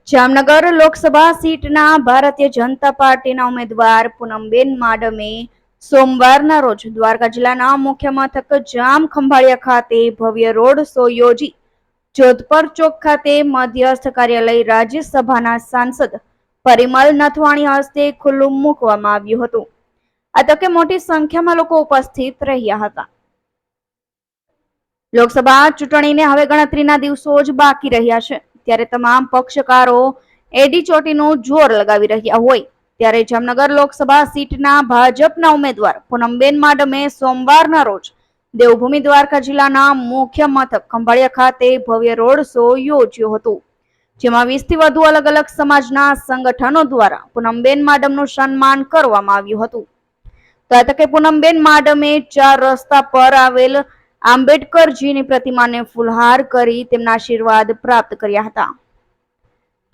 જામનગર લોકસભા સીટના ભારતીય જનતા પાર્ટીના ઉમેદવાર પૂનમબેન માડમે સોમવારના રોજ દ્વારકા જિલ્લાના મુખ્ય મથક જામ ખંભાળિયા ખાતે ભવ્ય રોડ શો યોજી જોધપર ચોક ખાતે મધ્યસ્થ કાર્યાલય રાજ્યસભાના સાંસદ પરિમલ નથવાણી હસ્તે ખુલ્લું મૂકવામાં આવ્યું હતું। આ તકે મોટી સંખ્યામાં લોકો ઉપસ્થિત રહ્યા હતા। લોકસભા ચૂંટણીને હવે ગણતરીના દિવસો જ બાકી રહ્યા છે, ત્યારે તમામ પક્ષકારો એડી ચોટીનું જોર લગાવી રહ્યા હોય ત્યારે જામનગર લોકસભા સીટના ભાજપના ઉમેદવાર પૂનમબેન માડમે સોમવારના રોજ દેવભૂમિ દ્વારકા જિલ્લાના મુખ્ય મથક ખંભાળિયા ખાતે ભવ્ય રોડ શો યોજ્યો હતો, જેમાં 20 થી વધુ અલગ અલગ સમાજના સંગઠનો દ્વારા પૂનમબેન માડમનું સન્માન કરવામાં આવ્યું હતું। તો આ તકે પૂનમબેન માડમે 4 રસ્તા પર આવેલ આંબેડકરજીની પ્રતિમાને ફૂલહાર કરી તેમના આશીર્વાદ પ્રાપ્ત કર્યા હતા।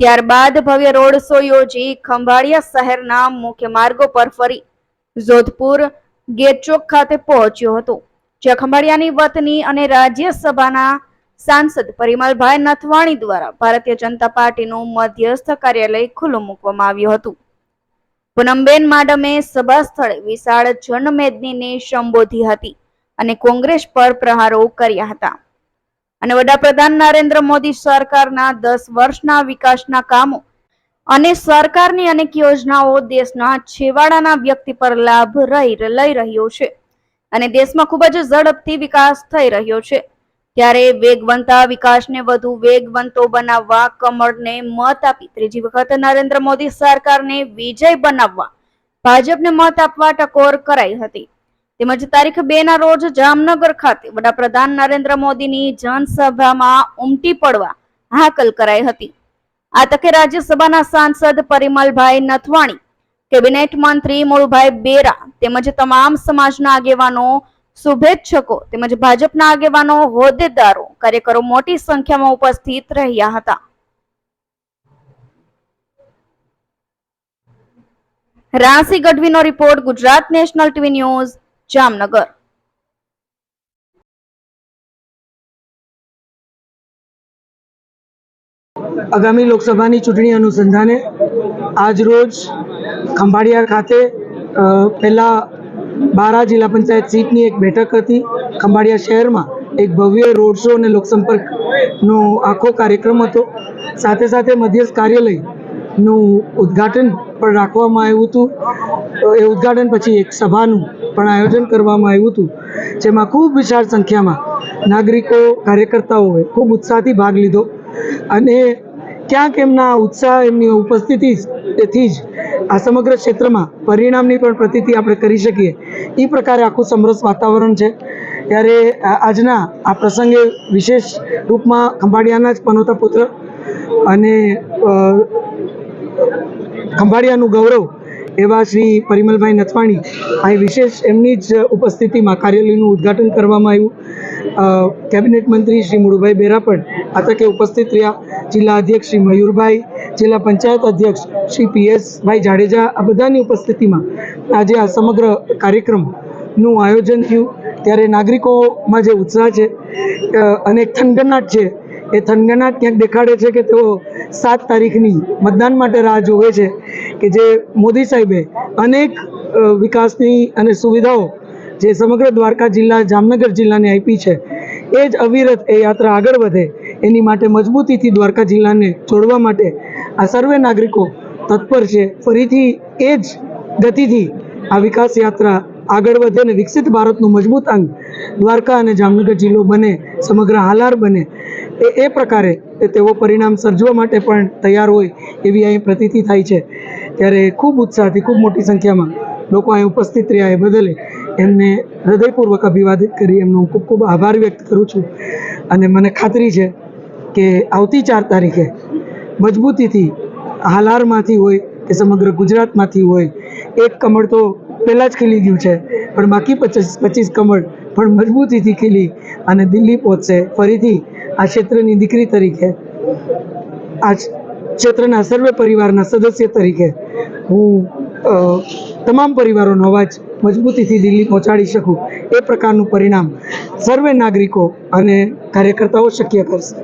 ત્યારબાદ ભવ્ય રોડ શો યોજી ખંભાળિયા શહેરના મુખ્ય માર્ગો પર ફરી જોધપુર ગેટ ચોક ખાતે પહોંચ્યો હતો, જ્યાં ખંભાળિયાની વતની અને રાજ્યસભાના સાંસદ પરિમલભાઈ નથવાણી દ્વારા ભારતીય જનતા પાર્ટીનું મધ્યસ્થ કાર્યાલય ખુલ્લું મૂકવામાં આવ્યું હતું। પૂનમબેન માડમે સભા સ્થળે વિશાળ જનમેદનીને સંબોધી હતી અને કોંગ્રેસ પર પ્રહારો કર્યા હતા અને વડાપ્રધાન નરેન્દ્ર મોદી સરકારના 10 વર્ષના વિકાસના કામો અને સરકારની અનેક યોજનાઓ દેશના છેવાડાના વ્યક્તિ પર લાભ લઈ રહ્યો છે અને દેશમાં ખૂબ જ ઝડપથી વિકાસ થઈ રહ્યો છે, ત્યારે વેગવંતા વિકાસને વધુ વેગવંતો બનાવવા કમળને મત આપી ત્રીજી વખત નરેન્દ્ર મોદી સરકારને વિજય બનાવવા ભાજપને મત આપવા ટકોર કરાઈ હતી। તેમજ તારીખ 2 ના રોજ જામનગર ખાતે વડાપ્રધાન નરેન્દ્ર મોદીની જનસભામાં ઉમટી પડવા હાકલ કરાઈ હતી। આ તકે રાજ્યસભાના સાંસદ પરિમલભાઈ નથવાણી, કેબિનેટ મંત્રી મુળુભાઈ બેરા તેમજ તમામ સમાજના આગેવાનો, શુભેચ્છકો તેમજ ભાજપના આગેવાનો, હોદ્દેદારો, કાર્યકરો મોટી સંખ્યામાં ઉપસ્થિત રહ્યા હતા। રાશિ ગઢવીનો report, Gujarat national TV news, Jamnagar. આગામી લોકસભાની ચૂંટણી અનુસંધાને આજ રોજ ખંભાળિયા ખાતે પહેલા બારા જિલ્લા પંચાયત સીટની એક બેઠક હતી। ખંભાળિયા શહેરમાં એક ભવ્ય રોડ શો અને લોકસંપર્કનો આખો કાર્યક્રમ હતો। સાથે સાથે મધ્યસ્થ કાર્યાલયનું ઉદ્ઘાટન પણ રાખવામાં આવ્યું હતું। એ ઉદ્ઘાટન પછી એક સભાનું પણ આયોજન કરવામાં આવ્યું હતું, જેમાં ખૂબ વિશાળ સંખ્યામાં નાગરિકો, કાર્યકર્તાઓએ ખૂબ ઉત્સાહથી ભાગ લીધો અને ક્યાંક એમના ઉત્સાહ, એમની ઉપસ્થિતિથી જ આ સમગ્ર ક્ષેત્રમાં પરિણામની પણ પ્રતીતિ આપણે કરી શકીએ એ પ્રકારે આખું સમરસ વાતાવરણ છે। ત્યારે આજના આ પ્રસંગે વિશેષ રૂપમાં ખંભાળિયાના જ પનોતા પુત્ર અને ખંભાળિયાનું ગૌરવ એવા શ્રી પરિમલભાઈ નથવાણી અહીં વિશેષ એમની જ ઉપસ્થિતિમાં કાર્યાલયનું ઉદ્ઘાટન કરવામાં આવ્યું। કેબિનેટ મંત્રી શ્રી મુળુભાઈ બેરા પણ આ તકે ઉપસ્થિત રહ્યા। જિલ્લા અધ્યક્ષ શ્રી મયુરભાઈ, જિલ્લા પંચાયત અધ્યક્ષ શ્રી PS જાડેજા, આ બધાની ઉપસ્થિતિમાં આજે આ સમગ્ર કાર્યક્રમનું આયોજન થયું। ત્યારે નાગરિકોમાં જે ઉત્સાહ છે અને થનગનાટ છે, એ થનગનાટ ક્યાંક દેખાડે છે કે તેઓ 7 તારીખની મતદાન માટે રાહ જોવે છે કે જે મોદી સાહેબે અનેક વિકાસની અને સુવિધાઓ જે સમગ્ર દ્વારકા જિલ્લા, જામનગર જિલ્લાને આપી છે, એ જ અવિરત એ યાત્રા આગળ વધે એની માટે મજબૂતીથી દ્વારકા જિલ્લાને જોડવા માટે આ સર્વે નાગરિકો તત્પર છે। ફરીથી એ જ ગતિથી આ વિકાસ યાત્રા આગળ વધે અને વિકસિત ભારતનું મજબૂત અંગ દ્વારકા અને જામનગર જિલ્લો બને, સમગ્ર હાલાર બને, એ પ્રકારે તેઓ પરિણામ સર્જવા માટે પણ તૈયાર હોય એવી અહીં પ્રતીતિ થાય છે। ત્યારે ખૂબ ઉત્સાહથી, ખૂબ મોટી સંખ્યામાં લોકો અહીં ઉપસ્થિત રહ્યા એ બદલે એમને હૃદયપૂર્વક અભિવાદિત કરી એમનો ખૂબ ખૂબ આભાર વ્યક્ત કરું છું અને મને ખાતરી છે કે આવતી 4 તારીખે મજબૂતીથી હાલારમાંથી હોય કે સમગ્ર ગુજરાતમાંથી હોય, એક કમળ તો પહેલાં જ ખીલી ગયું છે, પણ બાકી 25 કમળ પણ મજબૂતીથી ખીલી અને દિલ્હી પહોંચશે। ફરીથી આ ક્ષેત્રની દીકરી તરીકે, આ ક્ષેત્રના સર્વે પરિવારના સદસ્ય તરીકે હું તમામ પરિવારોનો અવાજ મજબૂતીથી દિલ્હી પહોંચાડી શકું એ પ્રકારનું પરિણામ સર્વે નાગરિકો અને કાર્યકર્તાઓ શક્ય કરશે।